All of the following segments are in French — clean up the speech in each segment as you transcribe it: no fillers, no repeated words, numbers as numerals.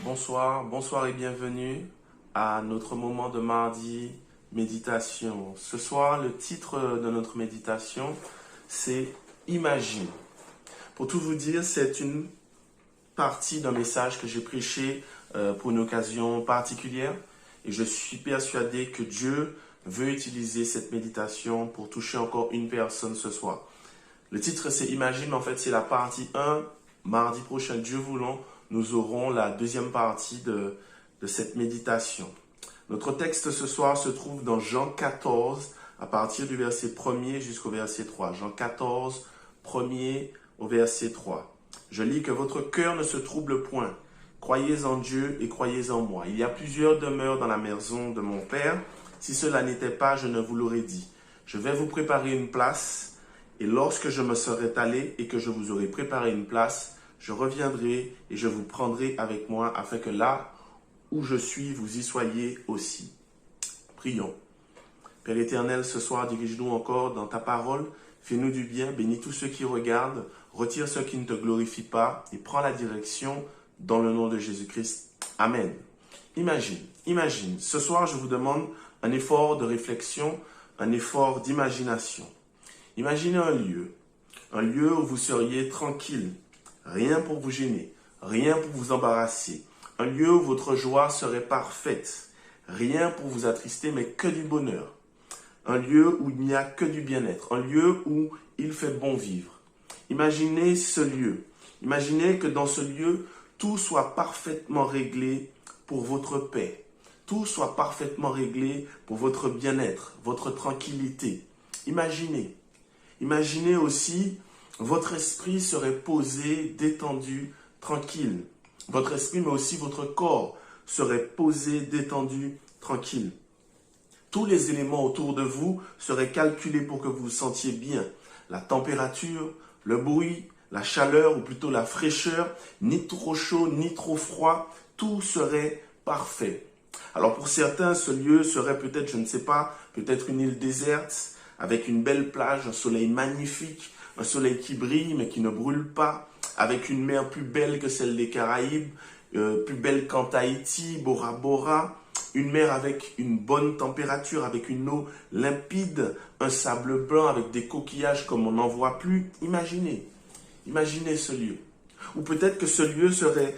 Bonsoir et bienvenue à notre moment de mardi méditation. Ce soir, le titre de notre méditation, c'est « Imagine ». Pour tout vous dire, c'est une partie d'un message que j'ai prêché pour une occasion particulière et je suis persuadé que Dieu veut utiliser cette méditation pour toucher encore une personne ce soir. Le titre, c'est « Imagine », mais en fait, c'est la partie 1. Mardi prochain, Dieu voulant, nous aurons la deuxième partie de cette méditation. Notre texte ce soir se trouve dans Jean 14, à partir du verset 1er jusqu'au verset 3. Jean 14, 1er au verset 3. Je lis que votre cœur ne se trouble point. Croyez en Dieu et croyez en moi. Il y a plusieurs demeures dans la maison de mon Père. Si cela n'était pas, je ne vous l'aurais dit. Je vais vous préparer une place, et lorsque je me serai allé et que je vous aurai préparé une place, je reviendrai et je vous prendrai avec moi afin que là où je suis, vous y soyez aussi. Prions. Père éternel, ce soir, dirige-nous encore dans ta parole. Fais-nous du bien, bénis tous ceux qui regardent, retire ceux qui ne te glorifient pas et prends la direction dans le nom de Jésus-Christ. Amen. Imagine. Ce soir, je vous demande un effort de réflexion, un effort d'imagination. Imaginez un lieu où vous seriez tranquille. Rien pour vous gêner, rien pour vous embarrasser. Un lieu où votre joie serait parfaite. Rien pour vous attrister, mais que du bonheur. Un lieu où il n'y a que du bien-être. Un lieu où il fait bon vivre. Imaginez ce lieu. Imaginez que dans ce lieu, tout soit parfaitement réglé pour votre paix. Tout soit parfaitement réglé pour votre bien-être, votre tranquillité. Imaginez aussi votre esprit serait posé, détendu, tranquille. Votre esprit, mais aussi votre corps, serait posé, détendu, tranquille. Tous les éléments autour de vous seraient calculés pour que vous vous sentiez bien. La température, le bruit, la chaleur, ou plutôt la fraîcheur, ni trop chaud, ni trop froid, tout serait parfait. Alors pour certains, ce lieu serait peut-être, je ne sais pas, peut-être une île déserte, avec une belle plage, un soleil magnifique, un soleil qui brille mais qui ne brûle pas, avec une mer plus belle que celle des Caraïbes, plus belle qu'en Tahiti, Bora Bora, une mer avec une bonne température, avec une eau limpide, un sable blanc avec des coquillages comme on n'en voit plus. Imaginez ce lieu. Ou peut-être que ce lieu serait,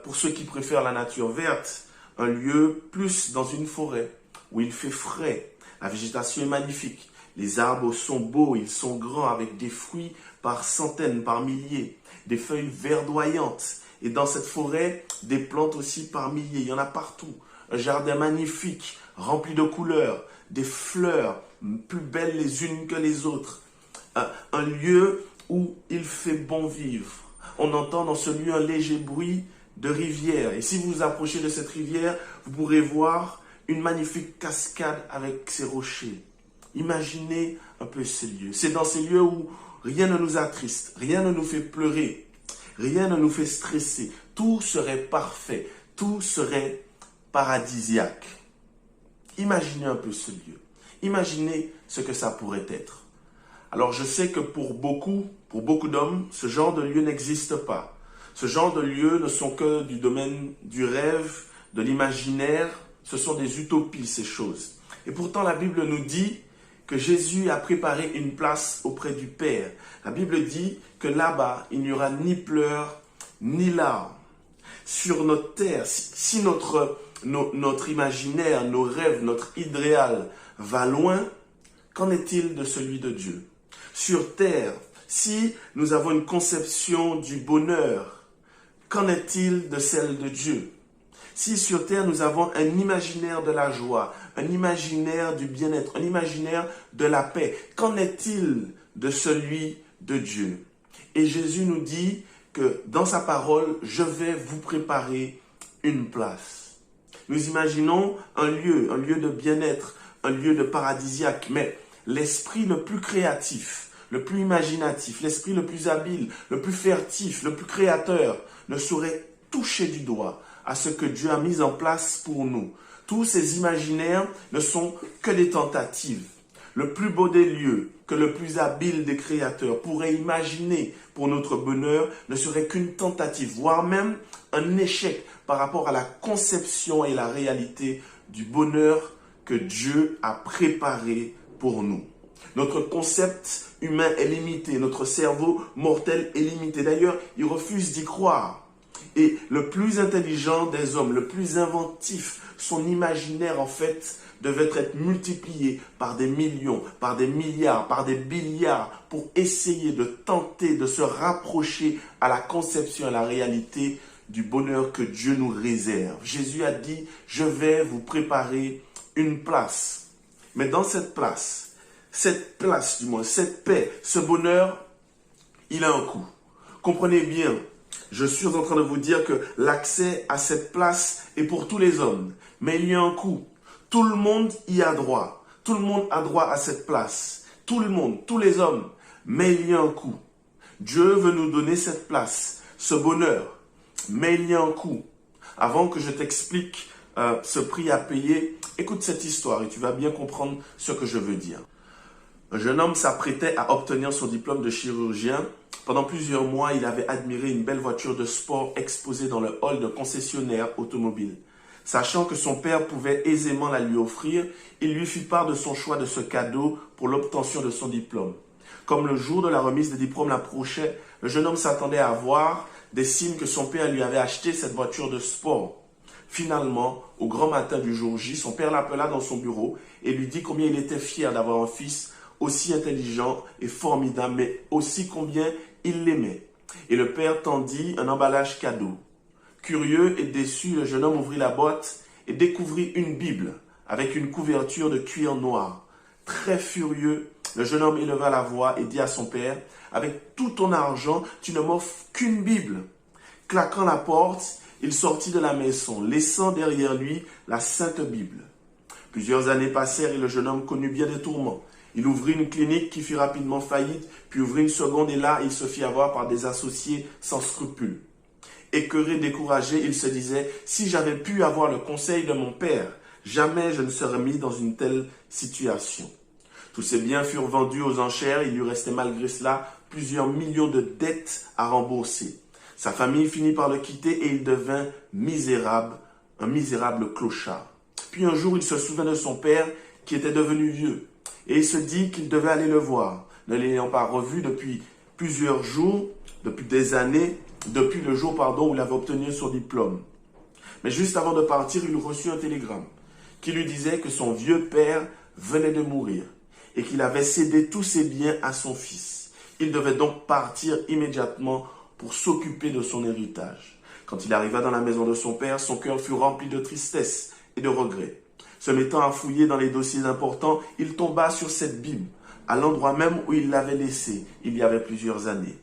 pour ceux qui préfèrent la nature verte, un lieu plus dans une forêt où il fait frais, la végétation est magnifique. Les arbres sont beaux, ils sont grands avec des fruits par centaines, par milliers, des feuilles verdoyantes. Et dans cette forêt, des plantes aussi par milliers, il y en a partout. Un jardin magnifique, rempli de couleurs, des fleurs plus belles les unes que les autres. Un lieu où il fait bon vivre. On entend dans ce lieu un léger bruit de rivière. Et si vous vous approchez de cette rivière, vous pourrez voir une magnifique cascade avec ses rochers. Imaginez un peu ces lieux. C'est dans ces lieux où rien ne nous attriste, rien ne nous fait pleurer, rien ne nous fait stresser. Tout serait parfait, tout serait paradisiaque. Imaginez un peu ce lieu. Imaginez ce que ça pourrait être. Alors je sais que pour beaucoup d'hommes, ce genre de lieu n'existe pas. Ce genre de lieux ne sont que du domaine du rêve, de l'imaginaire. Ce sont des utopies, ces choses. Et pourtant, la Bible nous dit que Jésus a préparé une place auprès du Père. La Bible dit que là-bas, il n'y aura ni pleurs, ni larmes. Sur notre terre, si notre imaginaire, nos rêves, notre idéal va loin, qu'en est-il de celui de Dieu? Sur terre, si nous avons une conception du bonheur, qu'en est-il de celle de Dieu? Si sur terre nous avons un imaginaire de la joie, un imaginaire du bien-être, un imaginaire de la paix, qu'en est-il de celui de Dieu? Et Jésus nous dit que dans sa parole, je vais vous préparer une place. Nous imaginons un lieu de bien-être, un lieu de paradisiaque, mais l'esprit le plus créatif, le plus imaginatif, l'esprit le plus habile, le plus furtif, le plus créateur ne saurait toucher du doigt à ce que Dieu a mis en place pour nous. Tous ces imaginaires ne sont que des tentatives. Le plus beau des lieux, que le plus habile des créateurs pourrait imaginer pour notre bonheur ne serait qu'une tentative, voire même un échec par rapport à la conception et la réalité du bonheur que Dieu a préparé pour nous. Notre concept humain est limité, notre cerveau mortel est limité. D'ailleurs, il refuse d'y croire. Et le plus intelligent des hommes, le plus inventif, son imaginaire en fait devait être multiplié par des millions, par des milliards, par des billiards pour essayer de tenter de se rapprocher à la conception, à la réalité du bonheur que Dieu nous réserve. Jésus a dit, je vais vous préparer une place. Mais dans cette place du moins, cette paix, ce bonheur, il a un coût. Comprenez bien, je suis en train de vous dire que l'accès à cette place est pour tous les hommes, mais il y a un coût. Tout le monde y a droit. Tout le monde a droit à cette place. Tout le monde, tous les hommes, mais il y a un coût. Dieu veut nous donner cette place, ce bonheur, mais il y a un coût. Avant que je t'explique ce prix à payer, écoute cette histoire et tu vas bien comprendre ce que je veux dire. Un jeune homme s'apprêtait à obtenir son diplôme de chirurgien. Pendant plusieurs mois, il avait admiré une belle voiture de sport exposée dans le hall d'un concessionnaire automobile. Sachant que son père pouvait aisément la lui offrir, il lui fit part de son choix de ce cadeau pour l'obtention de son diplôme. Comme le jour de la remise des diplômes approchait, le jeune homme s'attendait à voir des signes que son père lui avait acheté cette voiture de sport. Finalement, au grand matin du jour J, son père l'appela dans son bureau et lui dit combien il était fier d'avoir un fils aussi intelligent et formidable, mais aussi combien il l'aimait. Et le père tendit un emballage cadeau. Curieux et déçu, le jeune homme ouvrit la boîte et découvrit une Bible avec une couverture de cuir noir. Très furieux, le jeune homme éleva la voix et dit à son père, « Avec tout ton argent, tu ne m'offres qu'une Bible. » Claquant la porte, il sortit de la maison, laissant derrière lui la Sainte Bible. Plusieurs années passèrent et le jeune homme connut bien des tourments. Il ouvrit une clinique qui fit rapidement faillite, puis ouvrit une seconde et là, il se fit avoir par des associés sans scrupules. Écœuré, découragé, il se disait « Si j'avais pu avoir le conseil de mon père, jamais je ne serais mis dans une telle situation. » Tous ses biens furent vendus aux enchères, il lui restait malgré cela plusieurs millions de dettes à rembourser. Sa famille finit par le quitter et il devint misérable, un misérable clochard. Puis un jour, il se souvint de son père qui était devenu vieux et il se dit qu'il devait aller le voir. Ne l'ayant pas revu depuis plusieurs jours, depuis des années, depuis le jour où il avait obtenu son diplôme. Mais juste avant de partir, il reçut un télégramme qui lui disait que son vieux père venait de mourir et qu'il avait cédé tous ses biens à son fils. Il devait donc partir immédiatement pour s'occuper de son héritage. Quand il arriva dans la maison de son père, son cœur fut rempli de tristesse et de regret. Se mettant à fouiller dans les dossiers importants, il tomba sur cette Bible, à l'endroit même où il l'avait laissée il y avait plusieurs années.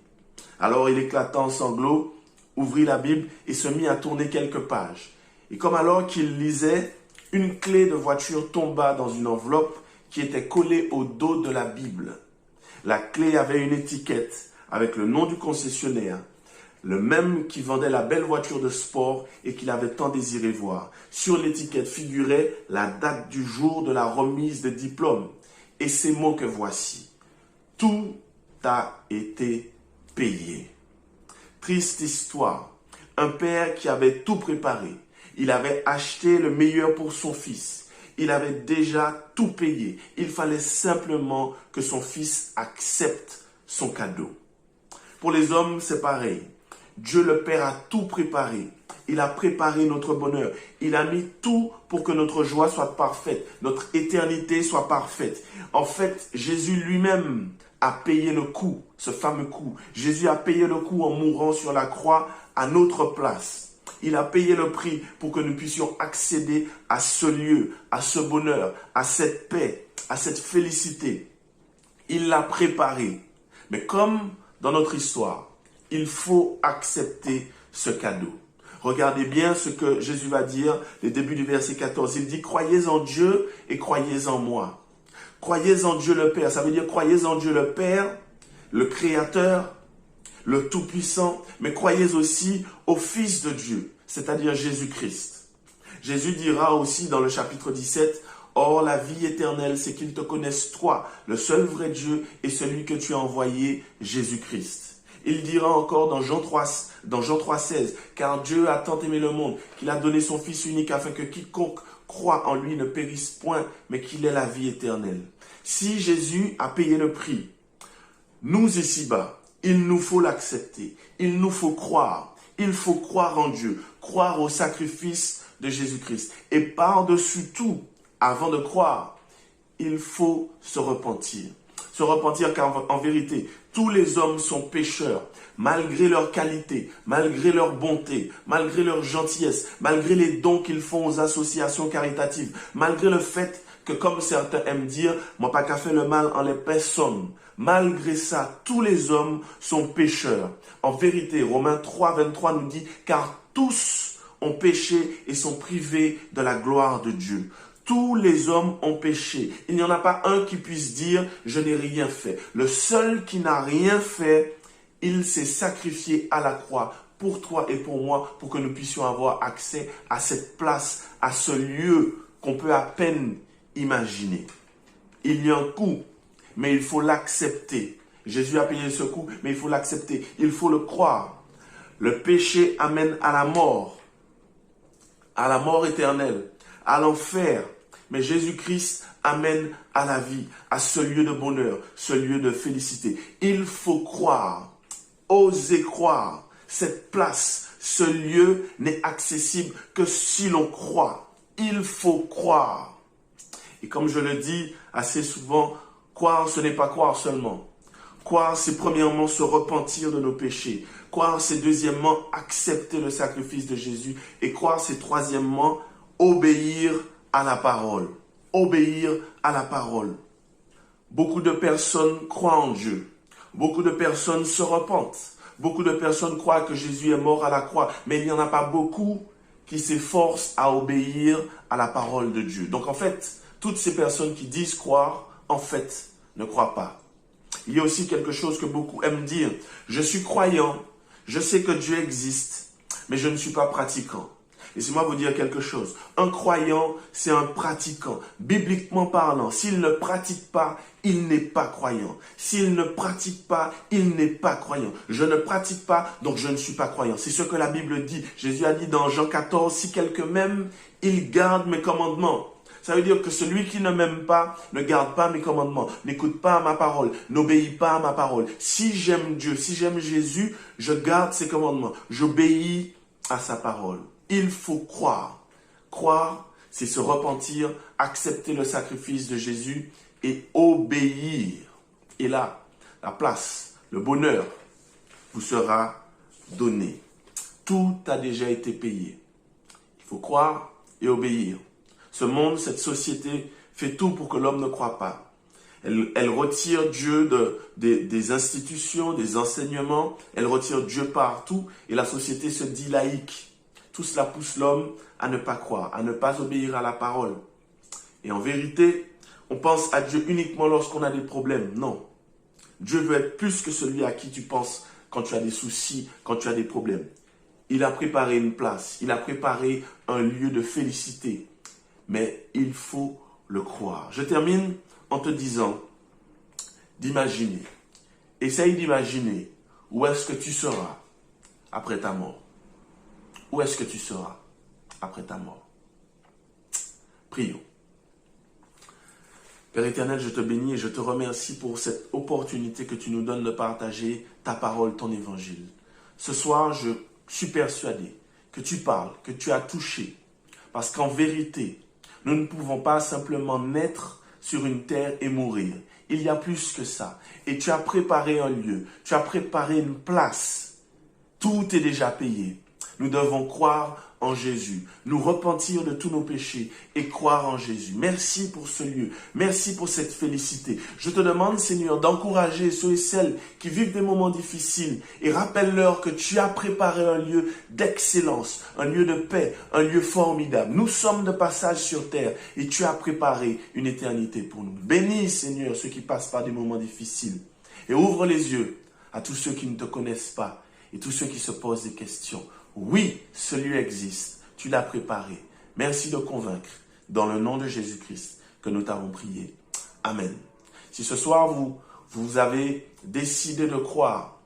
Alors il éclata en sanglots, ouvrit la Bible et se mit à tourner quelques pages. Et comme alors qu'il lisait, une clé de voiture tomba dans une enveloppe qui était collée au dos de la Bible. La clé avait une étiquette avec le nom du concessionnaire, le même qui vendait la belle voiture de sport et qu'il avait tant désiré voir. Sur l'étiquette figurait la date du jour de la remise de diplôme et ces mots que voici. Tout a été payé. Triste histoire. Un père qui avait tout préparé. Il avait acheté le meilleur pour son fils. Il avait déjà tout payé. Il fallait simplement que son fils accepte son cadeau. Pour les hommes, c'est pareil. Dieu le Père a tout préparé. Il a préparé notre bonheur. Il a mis tout pour que notre joie soit parfaite, notre éternité soit parfaite. En fait, Jésus lui-même a payé le coût, ce fameux coût. Jésus a payé le coût en mourant sur la croix à notre place. Il a payé le prix pour que nous puissions accéder à ce lieu, à ce bonheur, à cette paix, à cette félicité. Il l'a préparé. Mais comme dans notre histoire, il faut accepter ce cadeau. Regardez bien ce que Jésus va dire, le début du verset 14. Il dit, croyez en Dieu et croyez en moi. Croyez en Dieu le Père. Ça veut dire croyez en Dieu le Père, le Créateur, le Tout-Puissant, mais croyez aussi au Fils de Dieu, c'est-à-dire Jésus-Christ. Jésus dira aussi dans le chapitre 17, Or, la vie éternelle, c'est qu'ils te connaissent toi, le seul vrai Dieu et celui que tu as envoyé, Jésus-Christ. Il dira encore dans Jean 3,16, car Dieu a tant aimé le monde qu'il a donné son Fils unique afin que quiconque croit en lui ne périsse point, mais qu'il ait la vie éternelle. Si Jésus a payé le prix, nous ici-bas, il nous faut l'accepter, il nous faut croire. Il faut croire en Dieu, croire au sacrifice de Jésus-Christ. Et par-dessus tout, avant de croire, il faut se repentir. Se repentir car en vérité, tous les hommes sont pécheurs, malgré leur qualité, malgré leur bonté, malgré leur gentillesse, malgré les dons qu'ils font aux associations caritatives, malgré le fait que, comme certains aiment dire, moi pas qu'à faire le mal en les personnes. Malgré ça, tous les hommes sont pécheurs. En vérité, Romains 3, 23 nous dit, car tous ont péché et sont privés de la gloire de Dieu. Tous les hommes ont péché. Il n'y en a pas un qui puisse dire, je n'ai rien fait. Le seul qui n'a rien fait, il s'est sacrifié à la croix pour toi et pour moi, pour que nous puissions avoir accès à cette place, à ce lieu qu'on peut à peine imaginer. Il y a un coût, mais il faut l'accepter. Jésus a payé ce coût, mais il faut l'accepter. Il faut le croire. Le péché amène à la mort éternelle, à l'enfer. Mais Jésus-Christ amène à la vie, à ce lieu de bonheur, ce lieu de félicité. Il faut croire, oser croire. Cette place, ce lieu n'est accessible que si l'on croit. Il faut croire. Et comme je le dis assez souvent, croire, ce n'est pas croire seulement. Croire, c'est premièrement se repentir de nos péchés. Croire, c'est deuxièmement accepter le sacrifice de Jésus. Et croire, c'est troisièmement obéir à la parole. Obéir à la parole. Beaucoup de personnes croient en Dieu. Beaucoup de personnes se repentent. Beaucoup de personnes croient que Jésus est mort à la croix. Mais il n'y en a pas beaucoup qui s'efforcent à obéir à la parole de Dieu. Donc en fait, toutes ces personnes qui disent croire, en fait, ne croient pas. Il y a aussi quelque chose que beaucoup aiment dire. Je suis croyant, je sais que Dieu existe, mais je ne suis pas pratiquant. Laissez-moi vous dire quelque chose. Un croyant, c'est un pratiquant. Bibliquement parlant, s'il ne pratique pas, il n'est pas croyant. S'il ne pratique pas, il n'est pas croyant. Je ne pratique pas, donc je ne suis pas croyant. C'est ce que la Bible dit. Jésus a dit dans Jean 14, si quelqu'un m'aime, il garde mes commandements. Ça veut dire que celui qui ne m'aime pas ne garde pas mes commandements, n'écoute pas ma parole, n'obéit pas à ma parole. Si j'aime Dieu, si j'aime Jésus, je garde ses commandements, j'obéis à sa parole. Il faut croire. Croire, c'est se repentir, accepter le sacrifice de Jésus et obéir. Et là, la place, le bonheur vous sera donné. Tout a déjà été payé. Il faut croire et obéir. Ce monde, cette société fait tout pour que l'homme ne croit pas. Elle retire Dieu des institutions, des enseignements. Elle retire Dieu partout et la société se dit laïque. Tout cela pousse l'homme à ne pas croire, à ne pas obéir à la parole. Et en vérité, on pense à Dieu uniquement lorsqu'on a des problèmes. Non. Dieu veut être plus que celui à qui tu penses quand tu as des soucis, quand tu as des problèmes. Il a préparé une place, il a préparé un lieu de félicité. Mais il faut le croire. Je termine en te disant d'imaginer. Essaye d'imaginer où est-ce que tu seras après ta mort. Où est-ce que tu seras après ta mort? Prions. Père éternel, je te bénis et je te remercie pour cette opportunité que tu nous donnes de partager ta parole, ton évangile. Ce soir, je suis persuadé que tu parles, que tu as touché. Parce qu'en vérité, nous ne pouvons pas simplement naître sur une terre et mourir. Il y a plus que ça. Et tu as préparé un lieu, tu as préparé une place. Tout est déjà payé. Nous devons croire en Jésus, nous repentir de tous nos péchés et croire en Jésus. Merci pour ce lieu, merci pour cette félicité. Je te demande, Seigneur, d'encourager ceux et celles qui vivent des moments difficiles et rappelle-leur que tu as préparé un lieu d'excellence, un lieu de paix, un lieu formidable. Nous sommes de passage sur terre et tu as préparé une éternité pour nous. Bénis, Seigneur, ceux qui passent par des moments difficiles et ouvre les yeux à tous ceux qui ne te connaissent pas et tous ceux qui se posent des questions. Oui, ce lieu existe. Tu l'as préparé. Merci de convaincre. Dans le nom de Jésus-Christ, que nous t'avons prié. Amen. Si ce soir, vous avez décidé de croire,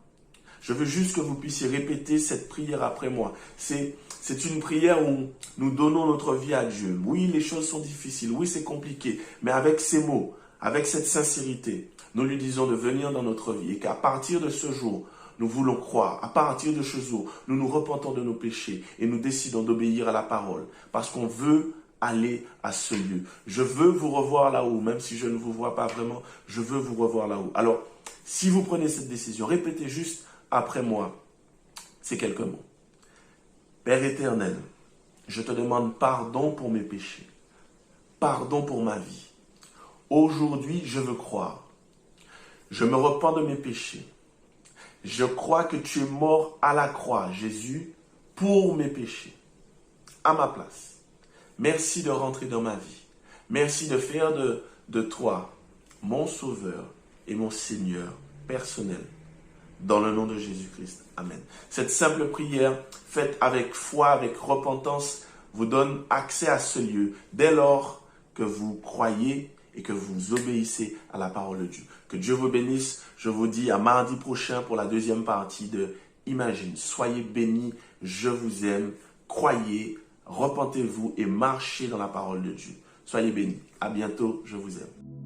je veux juste que vous puissiez répéter cette prière après moi. C'est une prière où nous donnons notre vie à Dieu. Oui, les choses sont difficiles. Oui, c'est compliqué. Mais avec ces mots, avec cette sincérité, nous lui disons de venir dans notre vie et qu'à partir de ce jour, nous voulons croire. À partir de ce jour, nous nous repentons de nos péchés et nous décidons d'obéir à la parole parce qu'on veut aller à ce lieu. Je veux vous revoir là-haut, même si je ne vous vois pas vraiment, je veux vous revoir là-haut. Alors, si vous prenez cette décision, répétez juste après moi ces quelques mots. Père éternel, je te demande pardon pour mes péchés, pardon pour ma vie. Aujourd'hui, je veux croire. Je me repens de mes péchés. Je crois que tu es mort à la croix, Jésus, pour mes péchés, à ma place. Merci de rentrer dans ma vie. Merci de faire de toi mon Sauveur et mon Seigneur personnel. Dans le nom de Jésus-Christ. Amen. Cette simple prière, faite avec foi, avec repentance, vous donne accès à ce lieu dès lors que vous croyez et que vous obéissez à la parole de Dieu. Que Dieu vous bénisse. Je vous dis à mardi prochain pour la deuxième partie de Imagine. Soyez bénis. Je vous aime. Croyez, repentez-vous et marchez dans la parole de Dieu. Soyez bénis. À bientôt. Je vous aime.